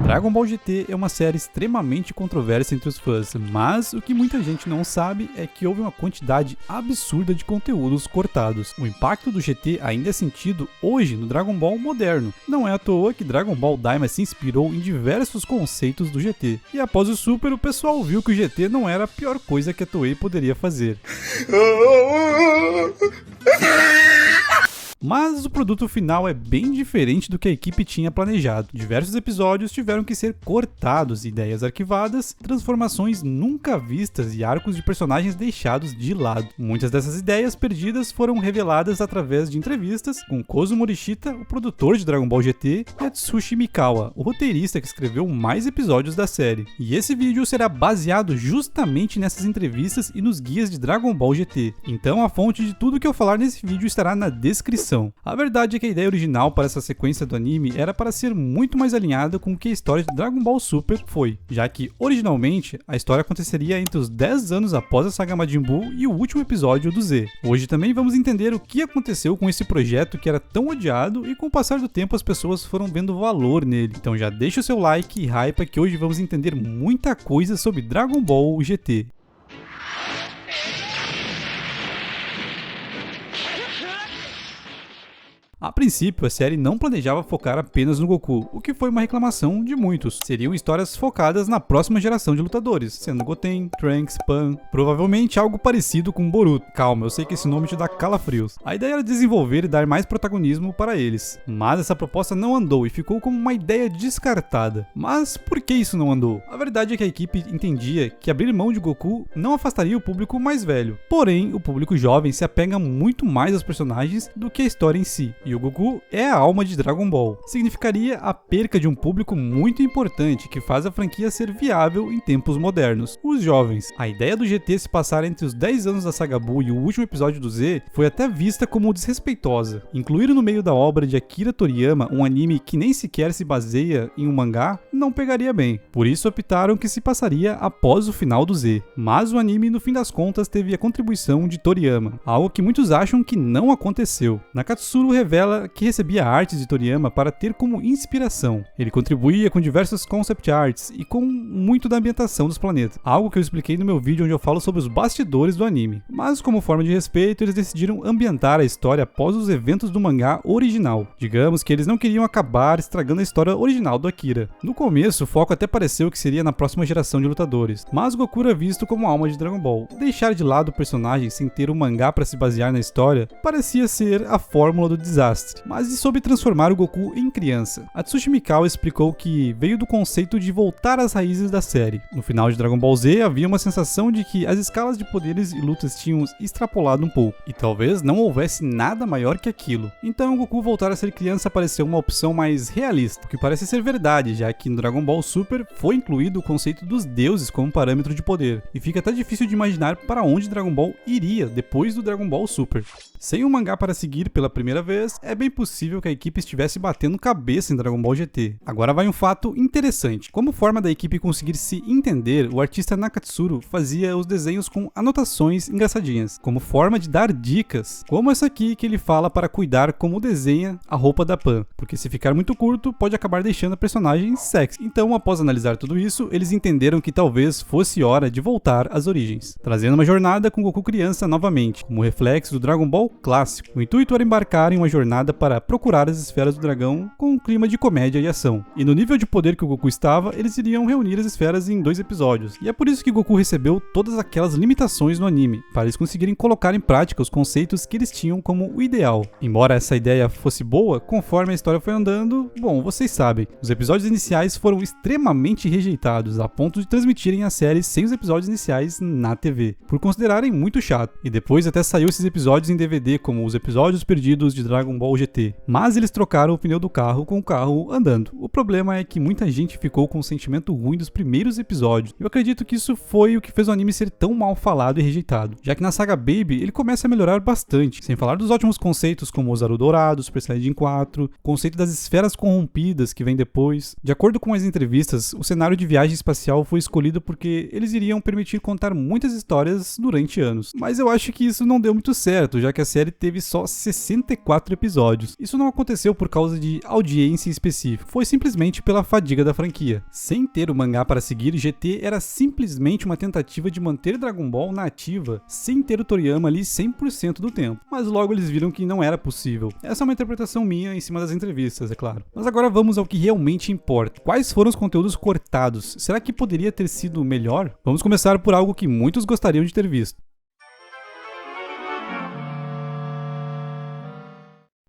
Dragon Ball GT é uma série extremamente controversa entre os fãs, mas o que muita gente não sabe é que houve uma quantidade absurda de conteúdos cortados. O impacto do GT ainda é sentido hoje no Dragon Ball moderno. Não é à toa que Dragon Ball Daima se inspirou em diversos conceitos do GT. E após o Super, o pessoal viu que o GT não era a pior coisa que a Toei poderia fazer. Mas o produto final é bem diferente do que a equipe tinha planejado. Diversos episódios tiveram que ser cortados, ideias arquivadas, transformações nunca vistas e arcos de personagens deixados de lado. Muitas dessas ideias perdidas foram reveladas através de entrevistas com Kozo Morishita, o produtor de Dragon Ball GT, e Atsushi Mikawa, o roteirista que escreveu mais episódios da série. E esse vídeo será baseado justamente nessas entrevistas e nos guias de Dragon Ball GT. Então a fonte de tudo que eu falar nesse vídeo estará na descrição. A verdade é que a ideia original para essa sequência do anime era para ser muito mais alinhada com o que a história de Dragon Ball Super foi, já que originalmente a história aconteceria entre os 10 anos após a saga Majin Buu e o último episódio do Z. Hoje também vamos entender o que aconteceu com esse projeto que era tão odiado e com o passar do tempo as pessoas foram vendo valor nele. Então já deixa o seu like e hype que hoje vamos entender muita coisa sobre Dragon Ball GT. A princípio, a série não planejava focar apenas no Goku, o que foi uma reclamação de muitos. Seriam histórias focadas na próxima geração de lutadores, sendo Goten, Trunks, Pan, provavelmente algo parecido com Boruto. Calma, eu sei que esse nome te dá calafrios. A ideia era desenvolver e dar mais protagonismo para eles, mas essa proposta não andou e ficou como uma ideia descartada. Mas por que isso não andou? A verdade é que a equipe entendia que abrir mão de Goku não afastaria o público mais velho. Porém, o público jovem se apega muito mais aos personagens do que à história em si. E o Goku é a alma de Dragon Ball. Significaria a perca de um público muito importante que faz a franquia ser viável em tempos modernos, os jovens. A ideia do GT se passar entre os 10 anos da saga Buu e o último episódio do Z foi até vista como desrespeitosa. Incluir no meio da obra de Akira Toriyama um anime que nem sequer se baseia em um mangá não pegaria bem. Por isso optaram que se passaria após o final do Z. Mas o anime no fim das contas teve a contribuição de Toriyama, algo que muitos acham que não aconteceu. Nakatsuru revela que recebia artes de Toriyama para ter como inspiração. Ele contribuía com diversos concept arts e com muito da ambientação dos planetas, algo que eu expliquei no meu vídeo onde eu falo sobre os bastidores do anime. Mas como forma de respeito, eles decidiram ambientar a história após os eventos do mangá original. Digamos que eles não queriam acabar estragando a história original do Akira. No começo, o foco até pareceu que seria na próxima geração de lutadores, mas Goku era visto como a alma de Dragon Ball. Deixar de lado o personagem sem ter um mangá para se basear na história parecia ser a fórmula do desastre. Mas e sobre transformar o Goku em criança? Atsushi Mikawa explicou que veio do conceito de voltar às raízes da série. No final de Dragon Ball Z havia uma sensação de que as escalas de poderes e lutas tinham extrapolado um pouco, e talvez não houvesse nada maior que aquilo. Então o Goku voltar a ser criança pareceu uma opção mais realista, o que parece ser verdade, já que no Dragon Ball Super foi incluído o conceito dos deuses como parâmetro de poder, e fica até difícil de imaginar para onde Dragon Ball iria depois do Dragon Ball Super. Sem um mangá para seguir pela primeira vez, é bem possível que a equipe estivesse batendo cabeça em Dragon Ball GT. Agora vai um fato interessante. Como forma da equipe conseguir se entender, o artista Nakatsuru fazia os desenhos com anotações engraçadinhas, como forma de dar dicas, como essa aqui que ele fala para cuidar como desenha a roupa da Pan, porque se ficar muito curto, pode acabar deixando a personagem sexy. Então, após analisar tudo isso, eles entenderam que talvez fosse hora de voltar às origens, trazendo uma jornada com Goku criança novamente, como reflexo do Dragon Ball clássico. O intuito era embarcar em uma jornada para procurar as esferas do dragão com um clima de comédia e ação. E no nível de poder que o Goku estava, eles iriam reunir as esferas em 2 episódios. E é por isso que Goku recebeu todas aquelas limitações no anime, para eles conseguirem colocar em prática os conceitos que eles tinham como o ideal. Embora essa ideia fosse boa, conforme a história foi andando, bom, vocês sabem, os episódios iniciais foram extremamente rejeitados, a ponto de transmitirem a série sem os episódios iniciais na TV, por considerarem muito chato. E depois até saiu esses episódios em DVD como os episódios perdidos de Dragon Ball GT, mas eles trocaram o pneu do carro com o carro andando. O problema é que muita gente ficou com um sentimento ruim dos primeiros episódios. Eu acredito que isso foi o que fez o anime ser tão mal falado e rejeitado, já que na saga Baby ele começa a melhorar bastante, sem falar dos ótimos conceitos como o Zaru Dourado, Super Saiyajin 4, o conceito das esferas corrompidas que vem depois. De acordo com as entrevistas, o cenário de viagem espacial foi escolhido porque eles iriam permitir contar muitas histórias durante anos, mas eu acho que isso não deu muito certo, já que a série teve só 64 episódios. Isso não aconteceu por causa de audiência em específico, foi simplesmente pela fadiga da franquia. Sem ter o mangá para seguir, GT era simplesmente uma tentativa de manter Dragon Ball na ativa, sem ter o Toriyama ali 100% do tempo. Mas logo eles viram que não era possível. Essa é uma interpretação minha em cima das entrevistas, é claro. Mas agora vamos ao que realmente importa. Quais foram os conteúdos cortados? Será que poderia ter sido melhor? Vamos começar por algo que muitos gostariam de ter visto.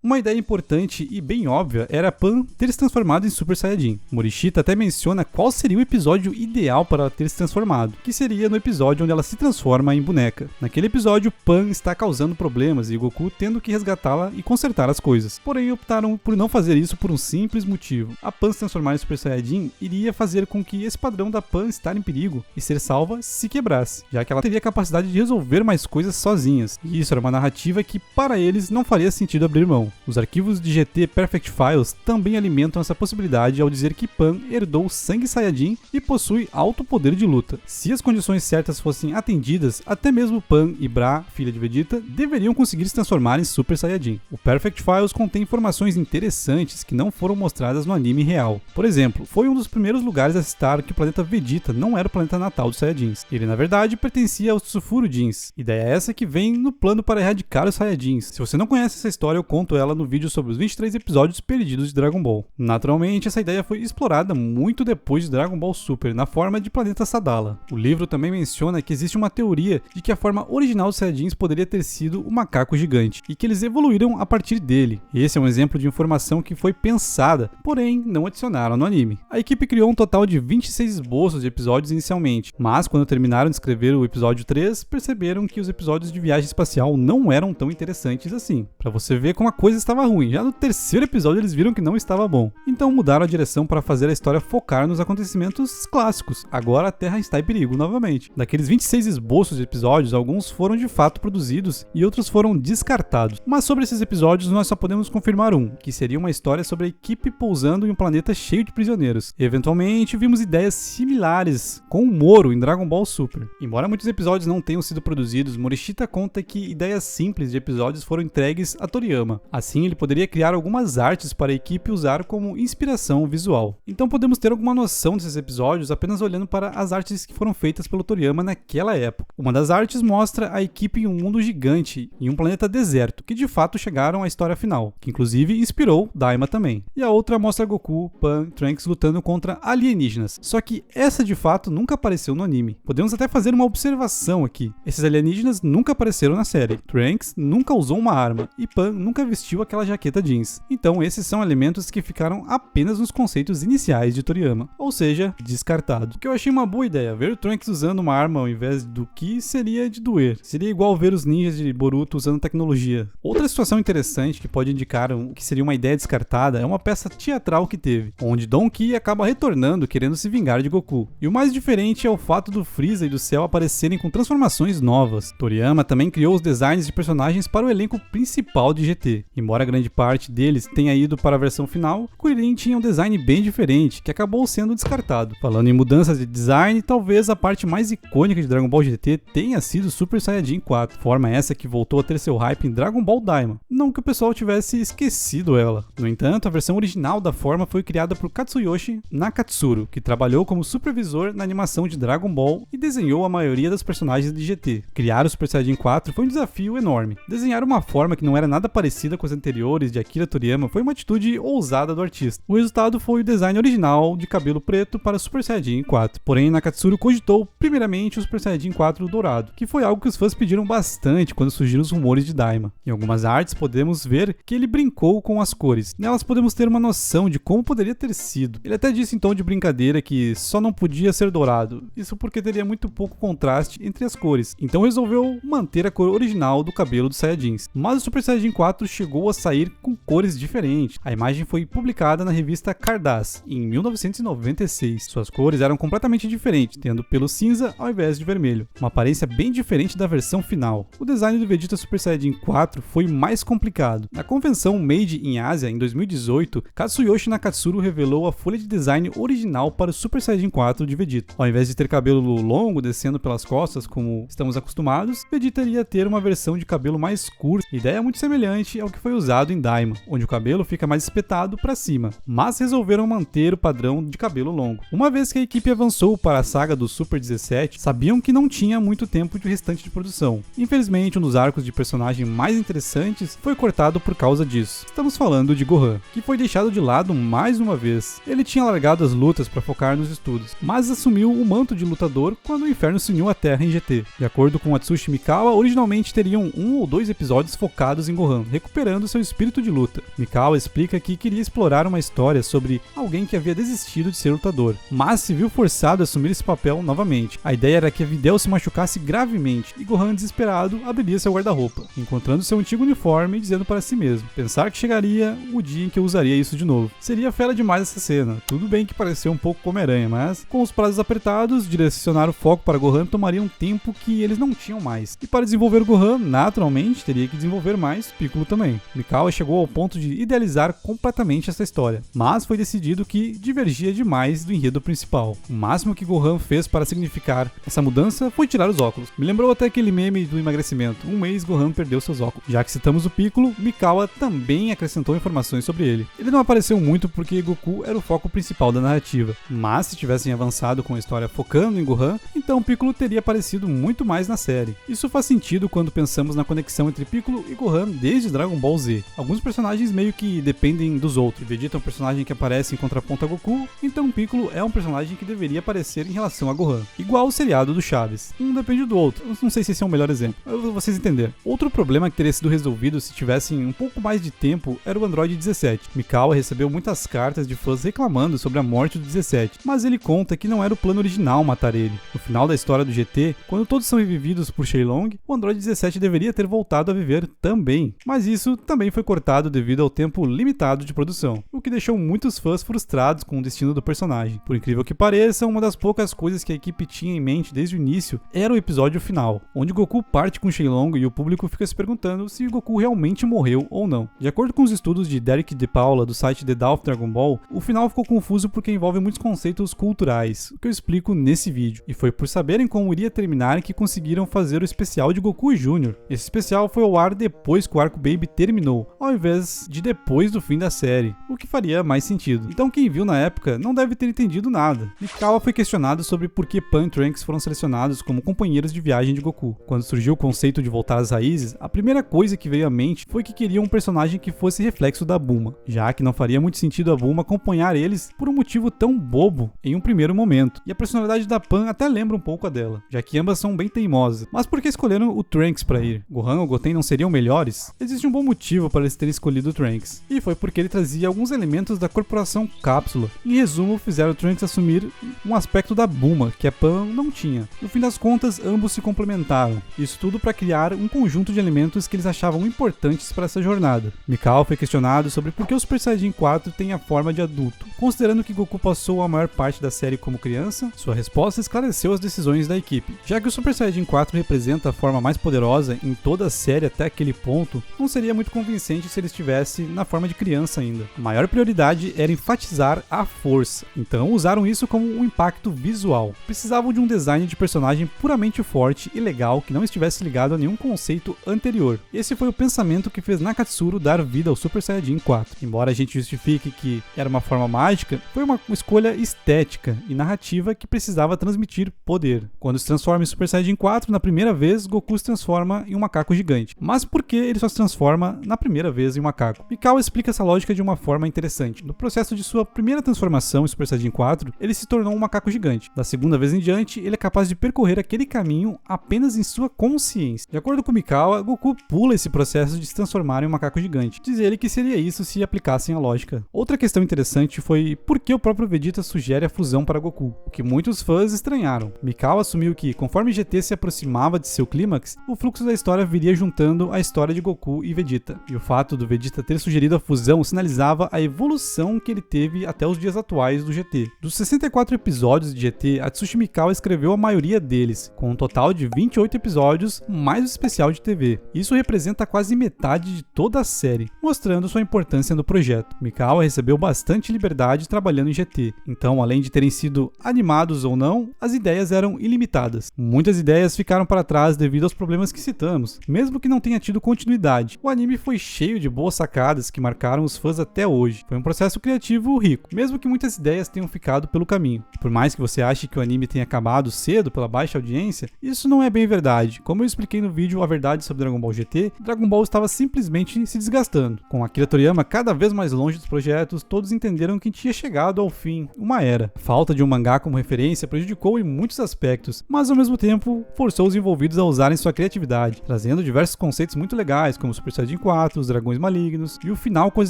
Uma ideia importante e bem óbvia era Pan ter se transformado em Super Saiyajin. Morishita até menciona qual seria o episódio ideal para ela ter se transformado, que seria no episódio onde ela se transforma em boneca. Naquele episódio, Pan está causando problemas e Goku tendo que resgatá-la e consertar as coisas. Porém, optaram por não fazer isso por um simples motivo. A Pan se transformar em Super Saiyajin iria fazer com que esse padrão da Pan estar em perigo e ser salva se quebrasse, já que ela teria a capacidade de resolver mais coisas sozinhas. E isso era uma narrativa que, para eles, não faria sentido abrir mão. Os arquivos de GT Perfect Files também alimentam essa possibilidade ao dizer que Pan herdou o sangue Saiyajin e possui alto poder de luta. Se as condições certas fossem atendidas, até mesmo Pan e Bra, filha de Vegeta, deveriam conseguir se transformar em Super Saiyajin. O Perfect Files contém informações interessantes que não foram mostradas no anime real. Por exemplo, foi um dos primeiros lugares a citar que o planeta Vegeta não era o planeta natal dos Saiyajins. Ele, na verdade, pertencia aos Tsufurujins. Ideia essa que vem no plano para erradicar os Saiyajins. Se você não conhece essa história, eu conto ela no vídeo sobre os 23 episódios perdidos de Dragon Ball. Naturalmente, essa ideia foi explorada muito depois de Dragon Ball Super, na forma de planeta Sadala. O livro também menciona que existe uma teoria de que a forma original dos Saiyajins poderia ter sido o macaco gigante, e que eles evoluíram a partir dele. Esse é um exemplo de informação que foi pensada, porém não adicionaram no anime. A equipe criou um total de 26 esboços de episódios inicialmente, mas quando terminaram de escrever o episódio 3, perceberam que os episódios de viagem espacial não eram tão interessantes assim. Pra você ver como a coisa estava ruim. Já no terceiro episódio eles viram que não estava bom. Então mudaram a direção para fazer a história focar nos acontecimentos clássicos. Agora a Terra está em perigo novamente. Daqueles 26 esboços de episódios, alguns foram de fato produzidos e outros foram descartados. Mas sobre esses episódios nós só podemos confirmar um, que seria uma história sobre a equipe pousando em um planeta cheio de prisioneiros. Eventualmente vimos ideias similares com o Moro em Dragon Ball Super. Embora muitos episódios não tenham sido produzidos, Morishita conta que ideias simples de episódios foram entregues a Toriyama. Assim, ele poderia criar algumas artes para a equipe usar como inspiração visual. Então podemos ter alguma noção desses episódios apenas olhando para as artes que foram feitas pelo Toriyama naquela época. Uma das artes mostra a equipe em um mundo gigante, em um planeta deserto, que de fato chegaram à história final, que inclusive inspirou Daima também. E a outra mostra Goku, Pan, Trunks lutando contra alienígenas. Só que essa de fato nunca apareceu no anime. Podemos até fazer uma observação aqui. Esses alienígenas nunca apareceram na série. Trunks nunca usou uma arma e Pan nunca vestiu aquela jaqueta jeans. Então esses são elementos que ficaram apenas nos conceitos iniciais de Toriyama, ou seja, descartado. O que eu achei uma boa ideia, ver o Trunks usando uma arma ao invés do Ki seria de doer. Seria igual ver os ninjas de Boruto usando tecnologia. Outra situação interessante que pode indicar o que seria uma ideia descartada é uma peça teatral que teve, onde Don Ki acaba retornando querendo se vingar de Goku. E o mais diferente é o fato do Freeza e do Cell aparecerem com transformações novas. Toriyama também criou os designs de personagens para o elenco principal de GT. Embora grande parte deles tenha ido para a versão final, Kuririn tinha um design bem diferente, que acabou sendo descartado. Falando em mudanças de design, talvez a parte mais icônica de Dragon Ball GT tenha sido Super Saiyajin 4, forma essa que voltou a ter seu hype em Dragon Ball Daima. Não que o pessoal tivesse esquecido ela. No entanto, a versão original da forma foi criada por Katsuyoshi Nakatsuru, que trabalhou como supervisor na animação de Dragon Ball e desenhou a maioria dos personagens de GT. Criar o Super Saiyajin 4 foi um desafio enorme. Desenhar uma forma que não era nada parecida com as anteriores de Akira Toriyama foi uma atitude ousada do artista. O resultado foi o design original de cabelo preto para Super Saiyajin 4. Porém, Nakatsuru cogitou primeiramente o Super Saiyajin 4 dourado, que foi algo que os fãs pediram bastante quando surgiram os rumores de Daima. Em algumas artes podemos ver que ele brincou com as cores. Nelas podemos ter uma noção de como poderia ter sido. Ele até disse em tom de brincadeira que só não podia ser dourado, isso porque teria muito pouco contraste entre as cores. Então resolveu manter a cor original do cabelo dos Saiyajins. Mas o Super Saiyajin 4 chegou chegou a sair com cores diferentes. A imagem foi publicada na revista Cardass em 1996. Suas cores eram completamente diferentes, tendo pelo cinza ao invés de vermelho, uma aparência bem diferente da versão final. O design do Vegeta Super Saiyajin 4 foi mais complicado. Na convenção Made in Asia em 2018, Katsuyoshi Nakatsuru revelou a folha de design original para o Super Saiyajin 4 de Vegeta. Ao invés de ter cabelo longo descendo pelas costas, como estamos acostumados, Vegeta iria ter uma versão de cabelo mais curto, ideia muito semelhante ao que foi usado em Daima, onde o cabelo fica mais espetado para cima, mas resolveram manter o padrão de cabelo longo. Uma vez que a equipe avançou para a saga do Super 17, sabiam que não tinha muito tempo de restante de produção. Infelizmente, um dos arcos de personagem mais interessantes foi cortado por causa disso. Estamos falando de Gohan, que foi deixado de lado mais uma vez. Ele tinha largado as lutas para focar nos estudos, mas assumiu o manto de lutador quando o inferno se uniu à Terra em GT. De acordo com Atsushi Mikawa, originalmente teriam 1 ou 2 episódios focados em Gohan, recuperando seu espírito de luta. Mikawa explica que queria explorar uma história sobre alguém que havia desistido de ser lutador, mas se viu forçado a assumir esse papel novamente. A ideia era que a Videl se machucasse gravemente e Gohan, desesperado, abriria seu guarda-roupa, encontrando seu antigo uniforme e dizendo para si mesmo pensar que chegaria o dia em que eu usaria isso de novo. Seria fera demais essa cena. Tudo bem que pareceu um pouco Homem-Aranha, mas com os prazos apertados, direcionar o foco para Gohan tomaria um tempo que eles não tinham mais. E para desenvolver Gohan, naturalmente, teria que desenvolver mais Piccolo também. Mikawa chegou ao ponto de idealizar completamente essa história, mas foi decidido que divergia demais do enredo principal. O máximo que Gohan fez para significar essa mudança foi tirar os óculos. Me lembrou até aquele meme do emagrecimento. Um mês Gohan perdeu seus óculos. Já que citamos o Piccolo, Mikawa também acrescentou informações sobre ele. Ele não apareceu muito porque Goku era o foco principal da narrativa, mas se tivessem avançado com a história focando em Gohan, então Piccolo teria aparecido muito mais na série. Isso faz sentido quando pensamos na conexão entre Piccolo e Gohan desde Dragon Ball Z. Alguns personagens meio que dependem dos outros. Vegeta é um personagem que aparece em contraponto a Goku, então Piccolo é um personagem que deveria aparecer em relação a Gohan. Igual o seriado do Chaves. Um depende do outro. Eu não sei se esse é o melhor exemplo, mas vocês entenderam. Outro problema que teria sido resolvido se tivessem um pouco mais de tempo era o Android 17. Mikawa recebeu muitas cartas de fãs reclamando sobre a morte do 17, mas ele conta que não era o plano original matar ele. No final da história do GT, quando todos são revividos por Shenlong, o Android 17 deveria ter voltado a viver também, mas isso também foi cortado devido ao tempo limitado de produção, o que deixou muitos fãs frustrados com o destino do personagem. Por incrível que pareça, uma das poucas coisas que a equipe tinha em mente desde o início era o episódio final, onde Goku parte com Shenlong e o público fica se perguntando se Goku realmente morreu ou não. De acordo com os estudos de Derek De Paula do site The Dawn of Dragon Ball, o final ficou confuso porque envolve muitos conceitos culturais, o que eu explico nesse vídeo, e foi por saberem como iria terminar que conseguiram fazer o especial de Goku Jr. Esse especial foi ao ar depois que o arco Baby terminou, ao invés de depois do fim da série, o que faria mais sentido. Então quem viu na época não deve ter entendido nada. Mikawa foi questionado sobre por que Pan e Trunks foram selecionados como companheiros de viagem de Goku. Quando surgiu o conceito de voltar às raízes, a primeira coisa que veio à mente foi que queriam um personagem que fosse reflexo da Bulma, já que não faria muito sentido a Bulma acompanhar eles por um motivo tão bobo em um primeiro momento. E a personalidade da Pan até lembra um pouco a dela, já que ambas são bem teimosas. Mas por que escolheram o Trunks para ir? Gohan ou Goten não seriam melhores? Existe um bom motivo para eles terem escolhido o Trunks, e foi porque ele trazia alguns elementos da corporação Cápsula. Em resumo, fizeram o Trunks assumir um aspecto da Bulma que a Pan não tinha. No fim das contas, ambos se complementaram. Isso tudo para criar um conjunto de elementos que eles achavam importantes para essa jornada. Mikawa foi questionado sobre por que o Super Saiyajin 4 tem a forma de adulto. Considerando que Goku passou a maior parte da série como criança, sua resposta esclareceu as decisões da equipe. Já que o Super Saiyajin 4 representa a forma mais poderosa em toda a série até aquele ponto, não seria muito convincente se ele estivesse na forma de criança ainda. A maior prioridade era enfatizar a força, então usaram isso como um impacto visual. Precisavam de um design de personagem puramente forte e legal que não estivesse ligado a nenhum conceito anterior. Esse foi o pensamento que fez Nakatsuru dar vida ao Super Saiyajin 4. Embora a gente justifique que era uma forma mágica, foi uma escolha estética e narrativa que precisava transmitir poder. Quando se transforma em Super Saiyajin 4, na primeira vez, Goku se transforma em um macaco gigante. Mas por que ele só se transforma na primeira vez em um macaco? Mikawa explica essa lógica de uma forma interessante. No processo de sua primeira transformação em Super Saiyajin 4, ele se tornou um macaco gigante. Da segunda vez em diante, ele é capaz de percorrer aquele caminho apenas em sua consciência. De acordo com Mikawa, Goku pula esse processo de se transformar em um macaco gigante. Diz ele que seria isso se aplicassem a lógica. Outra questão interessante foi por que o próprio Vegeta sugere a fusão para Goku, o que muitos fãs estranharam. Mikawa assumiu que, conforme GT se aproximava de seu clímax, o fluxo da história viria juntando a história de Goku e Vegeta. Vegeta. E o fato do Vegeta ter sugerido a fusão sinalizava a evolução que ele teve até os dias atuais do GT. Dos 64 episódios de GT, a Tsushi Mikao escreveu a maioria deles, com um total de 28 episódios, mais o especial de TV. Isso representa quase metade de toda a série, mostrando sua importância no projeto. Mikao recebeu bastante liberdade trabalhando em GT, então além de terem sido animados ou não, as ideias eram ilimitadas. Muitas ideias ficaram para trás devido aos problemas que citamos, mesmo que não tenha tido continuidade. O anime foi cheio de boas sacadas que marcaram os fãs até hoje. Foi um processo criativo rico, mesmo que muitas ideias tenham ficado pelo caminho. Por mais que você ache que o anime tenha acabado cedo pela baixa audiência, isso não é bem verdade. Como eu expliquei no vídeo A Verdade sobre Dragon Ball GT, Dragon Ball estava simplesmente se desgastando. Com Akira Toriyama cada vez mais longe dos projetos, todos entenderam que tinha chegado ao fim uma era. A falta de um mangá como referência prejudicou em muitos aspectos, mas ao mesmo tempo forçou os envolvidos a usarem sua criatividade, trazendo diversos conceitos muito legais, como o Super Saiyajin 4, os dragões malignos e o final com as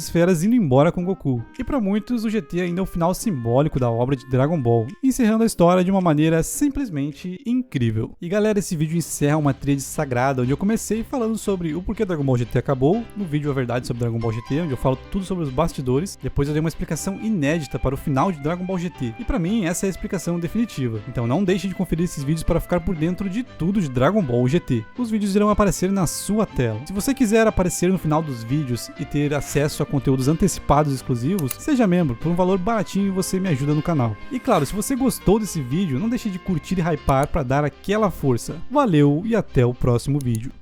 esferas indo embora com Goku. E para muitos, o GT ainda é o final simbólico da obra de Dragon Ball, encerrando a história de uma maneira simplesmente incrível. E galera, esse vídeo encerra uma tríade sagrada, onde eu comecei falando sobre o porquê Dragon Ball GT acabou, no vídeo A Verdade sobre Dragon Ball GT, onde eu falo tudo sobre os bastidores. Depois eu dei uma explicação inédita para o final de Dragon Ball GT, e para mim essa é a explicação definitiva. Então não deixe de conferir esses vídeos para ficar por dentro de tudo de Dragon Ball GT. Os vídeos irão aparecer na sua tela. Se você quiser aparecer no final dos vídeos e ter acesso a conteúdos antecipados exclusivos, seja membro. Por um valor baratinho você me ajuda no canal. E claro, se você gostou desse vídeo, não deixe de curtir e hypar para dar aquela força. Valeu e até o próximo vídeo.